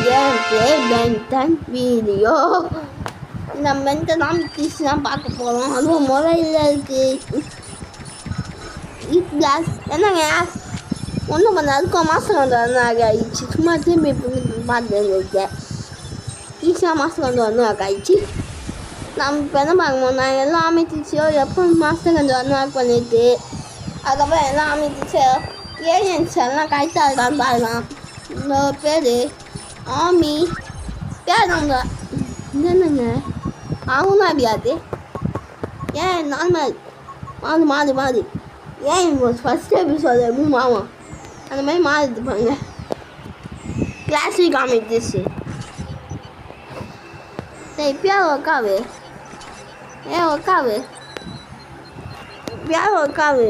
Game play Ben 10 video. இந்த Ben 10 ஆமிட்டிஸ் தான் பார்க்க போகிறோம். அதுவும் முறையில் இருக்குது. கிளாஸ் என்னங்க ஒன்றும் பண்ண அதுக்கும் மாதம் வந்து ஆகிடுச்சு. சும்மா திரும்பி பார்த்து இருக்கேன். ஈஸியாக மாதம் வந்து ஆகிடுச்சு. நம்ம இப்போ என்ன பார்க்கணும், நான் எல்லா ஆமிட்டிஸையோ எப்போ மாதம் வந்து பண்ணிட்டு அதுக்கப்புறம் எல்லா ஆமிட்டிஸோ ஏலியன்ஸ் எல்லாம் கரெக்டாக இருக்கான்னு பாருலாம். இந்த பேர் ஆமி பேர் அவங்க என்னங்க அவங்க அப்படியாது. ஏன் நார்மல் மாறு ஏன் ஃபஸ்ட் எபிசோடு எப்படி மாறும் அந்த மாதிரி மாறுது பாருங்க. கிளாசிக் ஆமிட்டிஸு இப்பயா உக்காவு ஏன் உக்காவு இப்பயா உக்காவு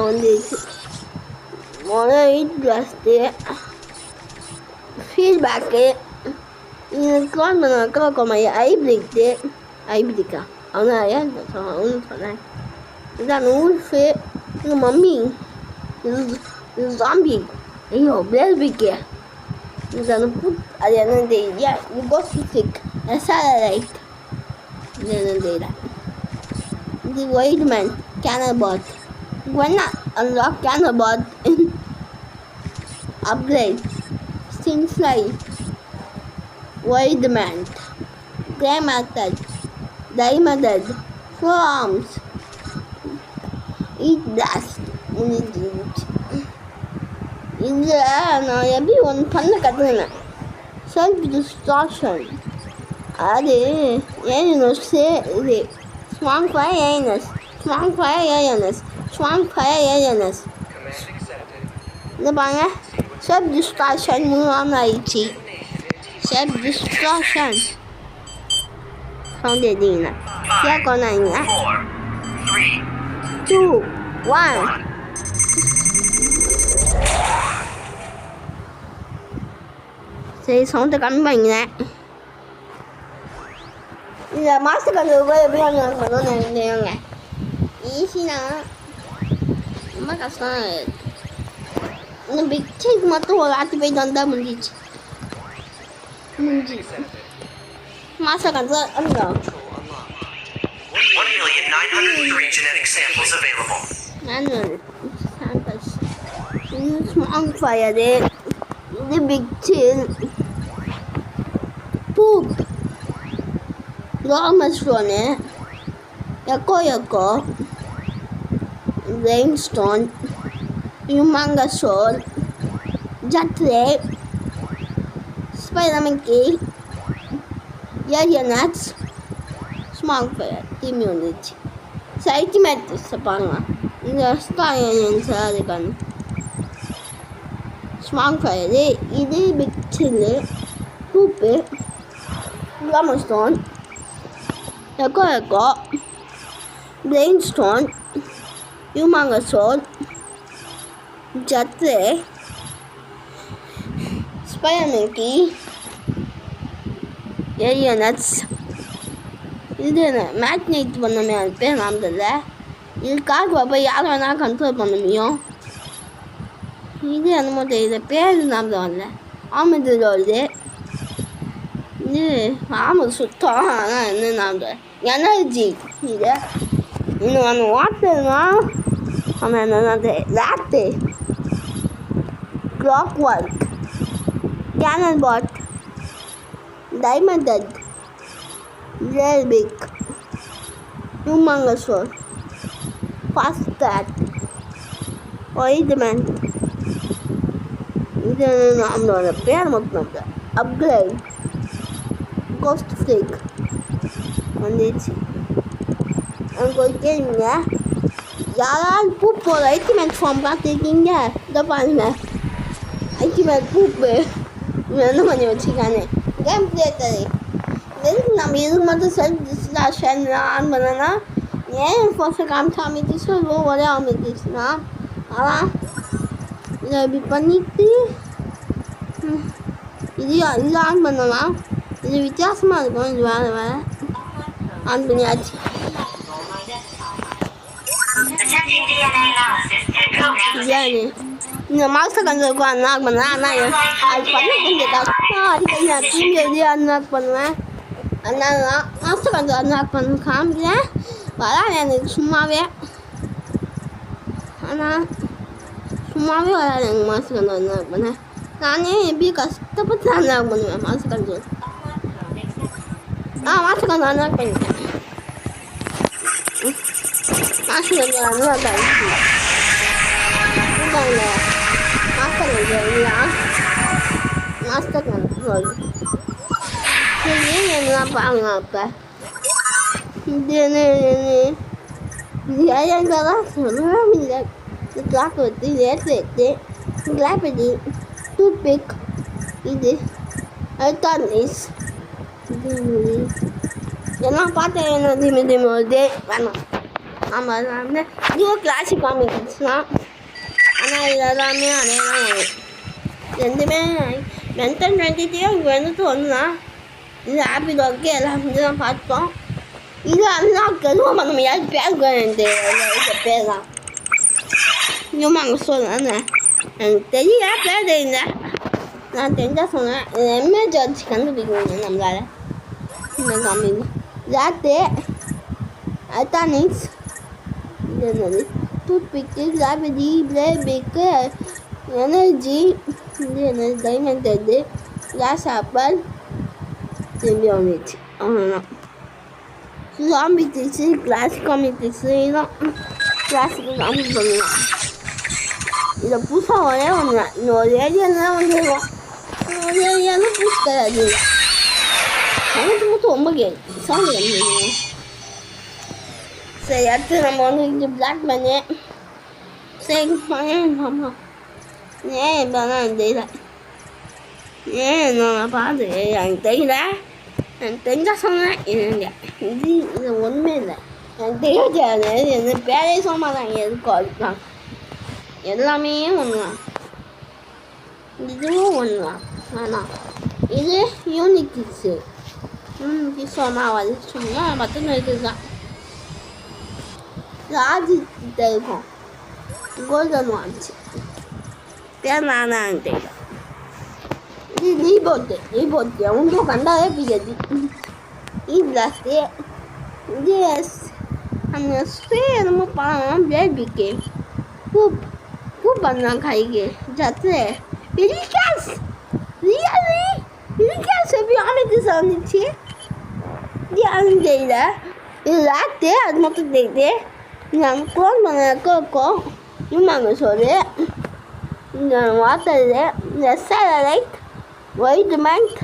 வந்துச்சு. ட்ரஸ்ட்டு ஃபீட்பேக்கு இது கால் பண்ண அக்கா ஐபிரிக்கா அவனா ஏன் அவனு சொன்னேன். இதான் நூல்ஃபு இது மம்மி இது ஜாம்பி ஐயோ பேபிக்கு இது அந்த அது என்ன தெரியல. இது கோஸ்டிக் எஸ்ஆர்ஐட் இது என்ன தெரியல. இது white man Cannonbolt when unlock Canabot upgrade Sting Slide Wide Man Grey Method Diamond Forearms Eat Blast இதில் நான் எப்படி ஒன்று பண்ண கற்றுக்கினேன். செல்ஃப் டிஸ்ட்ராக்ஷன் அது ஏனஸ் இது ஸ்மாங் ஃபயர் ஏஎன்எஸ் இந்த பாருங்க செல்ஃப் டிஸ்ட்ராக்ஷன் மூணாம் ஆயிடுச்சு. செல்ஃப் டிஸ்ட்ராக்ஷன் சவுண்ட் எதிங்க கேட்கணாங்க 2 1 சரி சவுண்டை கம்மி பண்ணிக்கிறேன். இந்த மாதத்துக்கு அந்த ரூபாய் எப்படி வாங்க தெரியுங்க. ஈஸினா ரொம்ப கஷ்டம். இந்த பிக்சருக்கு மட்டும் ஒரு ஆட்டி போயிட்டு வந்தால் முடிஞ்சிச்சு. மாதம் கணக்கு ஸ்மாங் ஃபயரு இது பிக்சர் Goop Chromastone Echo Brainstorm Humungousaur Jetray Spidermonkey ஏரியனட்ஸ் ஸ்மாங் ஃபயர் திரும்பி வந்துச்சு. சைக்கிமேட்டிக்ஸ் பாருங்க இந்த ஸ்டாரியன்ஸாக இருக்காங்க. ஸ்மாங் ஃபயரு இது பிக்சரு Goop Chromastone Echo Brainstorm Humungousaur Jetray Spidermonkey ஏரியனட்ஸ் இது மேக்னேட் பண்ணமே அது பேர் நாமதில்ல. இது கார் போய் யார் வேணாலும் கண்ட்ரோல் பண்ண முடியும். இது என்னமோ தெரியல பேர் நாமதம் வரல. ஆமது வருது இது ஆமது சுத்தம் ஆனால் என்ன நாமதம் எனர்ஜி இது இன்னும் அந்த வாட்டர்னா அவன் என்னது லேட்டு கிளாக் ஒர்க் கேனன்பாட் டைமண்ட் ஜெல்பிக் Humungousaur Fasttrack white man இது நம்மளோட பேர் மட்டும் அப்கிரேட் கோஸ்ட் ஃப்ளிக் வந்துச்சு. எனக்கு ஒரு கேளுங்க, யாராவது பூப்போட ஐக்கிமெண்ட் ஃபார்ம் பார்த்துருக்கீங்க? இதை பாருங்க ஐக்கிமெண்ட் பூப்பு என்ன பண்ணி வச்சுருக்கானே கேம் பிளேட்டரு. எதுக்கு நம்ம இதுக்கு மட்டும் செல்ஃப் டிஸ்ட்ராக்ஷன் ஆன் பண்ணனா ஏன் ஃபர்ஸ்ட் காமிச்சு அமைச்சிச்சு ஒரே அமைச்சிச்சுன்னா ஆனால் இதை இப்படி பண்ணிட்டு இது ஆன் பண்ணலாம். இது வித்தியாசமாக இருக்கும். இது வேறு ஆன் பண்ணியாச்சு. இந்த மாதம் கொஞ்சம் அன்லாக் பண்ணுவேன். ஆனால் அது பண்ண கொஞ்சம் கஷ்டம். அதுக்கு நான் தூங்கி அன்லாக் பண்ணுவேன். அதனால தான் மாதம் கொஞ்சம் அன்லாக் பண்ண காமிக்கிறேன். வராது எனக்கு சும்மாவே. ஆனால் சும்மாவே வராது எனக்கு மாதம் கொஞ்சம் அன்லாக் பண்ணேன். நானே எப்படி கஷ்டப்பட்டு அன்லாக் பண்ணுவேன் மாதம் கொஞ்சம். மாதம் கொஞ்சம் அன்லாக் பண்ணிட்டேன். மாதம் கொஞ்சம் அன்லாக் ஆகிடுச்சு. மாஸ்டர் இல்லையா மாஸ்டர் கண்ட்ரோல் சரி என்னலாம் பாருங்க. அப்போ இது இது ஏழாம் சொல்லலாம் இல்லை. கிளாப் வச்சு லேட் வச்சு கிளாப் வச்சு டூத் பிக் இது அல்டானிஸ் இது எல்லாம் பார்த்தேன். என்ன திமே திமே வேணாம். ஆமாம் அது வந்து இதுவோ கிளாசிக் காமிக்ஸ்லாம். ஆனால் இது எல்லாமே அதே தான் வரும். ரெண்டுமே மென்டன் 23 இங்கே வந்துட்டு ஒன்று தான். இது ஹாப்பி டாக்கு எல்லாமே தான் பார்த்தோம். இது அன்லாக் எதுவும் பண்ண முடியாது. பேர் பேர் தான் இன்னும் அங்கே சொல்லுங்க. எனக்கு தெரியல பேர் தெரியல. நான் தெரிஞ்சால் சொன்னேன். எம்ஏஜ் வச்சு கண்டுபிடிக்கணும் நம்மளால். இந்த காமிங்க ஜாத்து அல்டானிக்ஸ் இது என்னது டூத்பிக்கு கிராவிட்டி பிளேபிக்கு எனர்ஜி இது என்னது டைமண்ட் இது கிளாஸ் ஆப்பிள் திரும்பி வந்துச்சு. அவ்வளோதான் ஜாம்பி டிக்ஸு கிளாசிக் காமிக் டிக்ஸு இதுதான் கிளாசிக்கு காமி பண்ணலாம். இதை புதுசாக ஒரே ஒன்று தான். இந்த ஒரு ஏரியாலாம் வந்துருவோம். ஒரு ஏரியாலும் புதுசு கிடையாது. சவுண்டு மட்டும் ரொம்ப கேட்கு. சவுண்டு கம்மி. சரி அடுத்து நம்ம வந்து இங்கே பிளாக் பண்ணி சரி ஆமாம் ஏன் இப்போதான் எனக்கு தெரியல. ஏன் நான் பார்த்து எனக்கு தெரியல. எனக்கு தெரிஞ்சால் சொன்னேன். இது ஒன்றுமே இல்லை. எனக்கு தெரியாது. எந்த பேரே சொல்ல மாட்டாங்க. எதுக்கும் அதுதான் எல்லாமே ஒன்று தான். இதுவும் ஒன்று தான். வேணாம் இது யூனிக் கிட்ஸு. யூனிக் சொன்னால் அது சும்மா மட்டும் இருக்குது தான். ராஜி கிட்ட இருக்கும் கோல்டன் வாட்ச் பேர் நானான்னு தெரியல. இது ரீபோட்டு ஒன்றும் கண்டாலே பிடிக்காது. பிளாஸ்ட்டு இது அந்த ஸ்ப்ரே என்னமோ பண்ணலாம். பேபிக்கு பூ பண்ணலாம் கைக்கு ஜத்து ரிலிகாஸ் எப்படி அமைத்து வந்துச்சு. இது யாரும் தெரியல. இது லாக்டு அது மட்டும் தெரியுது. நம்ம க்ளோன் பண்ண இருக்கும் இவங்க சொல்லு. இந்த வாட்டரு இந்த satellite white man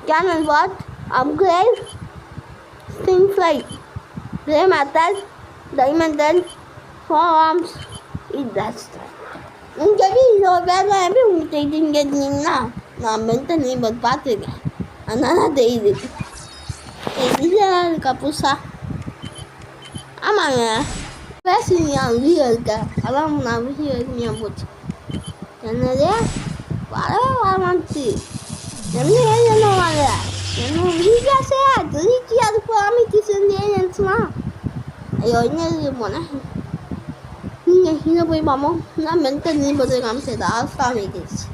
Cannonbolt Upgrade Stinkfly Grey Matter டைமண்டல் 4 ஆர்ம்ஸ் இது உங்களுக்கு எப்படி இதோட பேர்லாம் எப்படி உங்களுக்கு தெரியுதுன்னு கேட்டீங்கன்னா நான் மென்டல் நீபர் பார்த்துருக்கேன். அதனால தெரியுது. இதெல்லாம் இருக்கா புதுசா? ஆமாங்க பேசுறீங்க வீடியோ இருக்க. அதான் நான் வீடியோ இருக்குமையாக போச்சு. என்னது வரமாச்சு என்ன வாங்க என்ன வீடியோஸே திருச்சி அதுக்கு அமைச்சு சேர்ந்து ஏன்ச்சுலாம். ஐயோ என்ன போனேன். நீங்கள் இங்கே போய் பார்ப்போம். நான் மென்டல் நீபர் காமிச்சது காமிக்கிச்சு.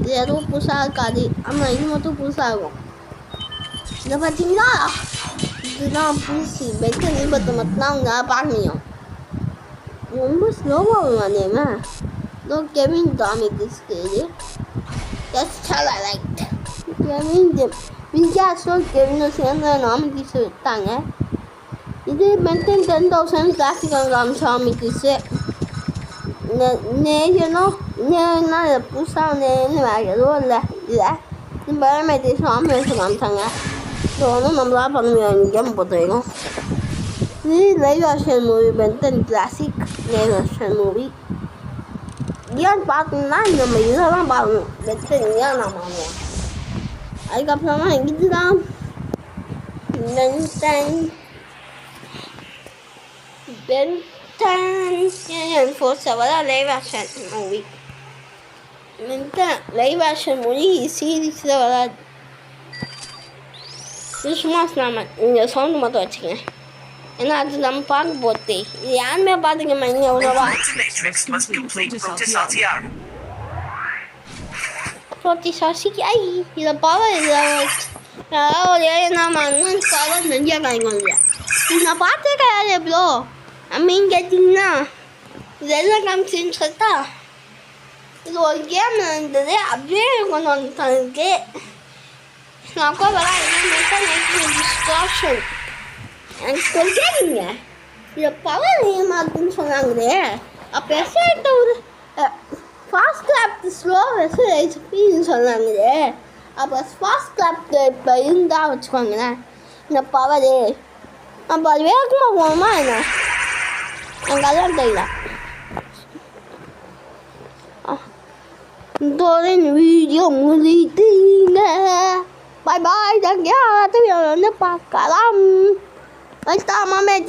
இது எதுவும் புதுசாக இருக்காது. ஆமாம் இது மட்டும் புதுசாக இருக்கும். இதை பார்த்தீங்களா இதுதான் புதுசு. மென்டல் நீபத்தை மட்டும்தான் உங்களால் பார்க்க முடியும். ரொம்ப ஸ்லோவாக வந்தேங்க. இதோ கெவின் காமிக்ஸ்க்கு இது எஸ்டால் லைட் கெவின் விஜயாஸோ கெவினும் சேர்ந்து காமிக்ஸ் விட்டாங்க. இது மென்டல் 10,000 கிளாசிக்கல் காமிக்ஸு. நேரனும் நேரம்னா இதை புதுசாக நேரம்னு வேறு எதுவும் இல்லை. இல்லை இது பயோமெட்ரிக்ஸ் காமிச்சாங்க. ஸோ வந்து நம்மளால் பண்ண முடியாது. கேம் பொறுத்த வரைக்கும் இது live action movie mental classic live action movie. ஏன் பார்க்கணுன்னா நம்ம இதெல்லாம் பார்க்கணும். மென்டல் ஏன் நான் பார்க்கணும். அதுக்கப்புறமா இதுதான் பென்டன் ஃபோர்ஸவராக live action movie. Live action movie சீரீஸில் வராது. இது சும்மா சொல்லாமல் நீங்கள் சவுண்டு மட்டும் வச்சுக்கங்க. ஏன்னா அது நம்ம பார்க்க போதே இது யாருமே பார்த்துக்க மாட்டீங்க எவ்வளோவா Matrix must complete Protus RTR. Protisasiக்கு ஐ இதை பவர் இதில் ஒரு நம்ம அண்ணன் பவர் நிறைய காய்க்கணும் இது நான் பார்த்தே கிடையாது ப்ரோ மீன் கேட்டிங்கன்னா இது எல்லாம் காமிச்சுன்னு சொல்லிட்டா இது ஒரு கேம் இருந்தது அப்படியே கொண்டு வந்துருக்கு நான் கூட என்ன டிஸ்ட்ராக்ஷன் எனக்கு சொல்லிட்டீங்க இதை பவர் ஏமாத்துன்னு சொன்னாங்களே அப்போ எஸ்ஐட்ட ஒரு ஃபாஸ்ட் கிளாப் ஸ்லோ எஸ்ஐன்னு சொன்னாங்களே அப்போ ஃபாஸ்ட் கிளாப் இப்போ இருந்தால் வச்சுக்கோங்களேன் இந்த பவரு அப்போ அது வேகமாக போகணுமா என்ன எனக்கு அதெல்லாம் தெரியல இதோட இந்த வீடியோ முடியுதுங்க பாய் பாய் தாங்க வந்து பார்க்கலாம் Esta mamãe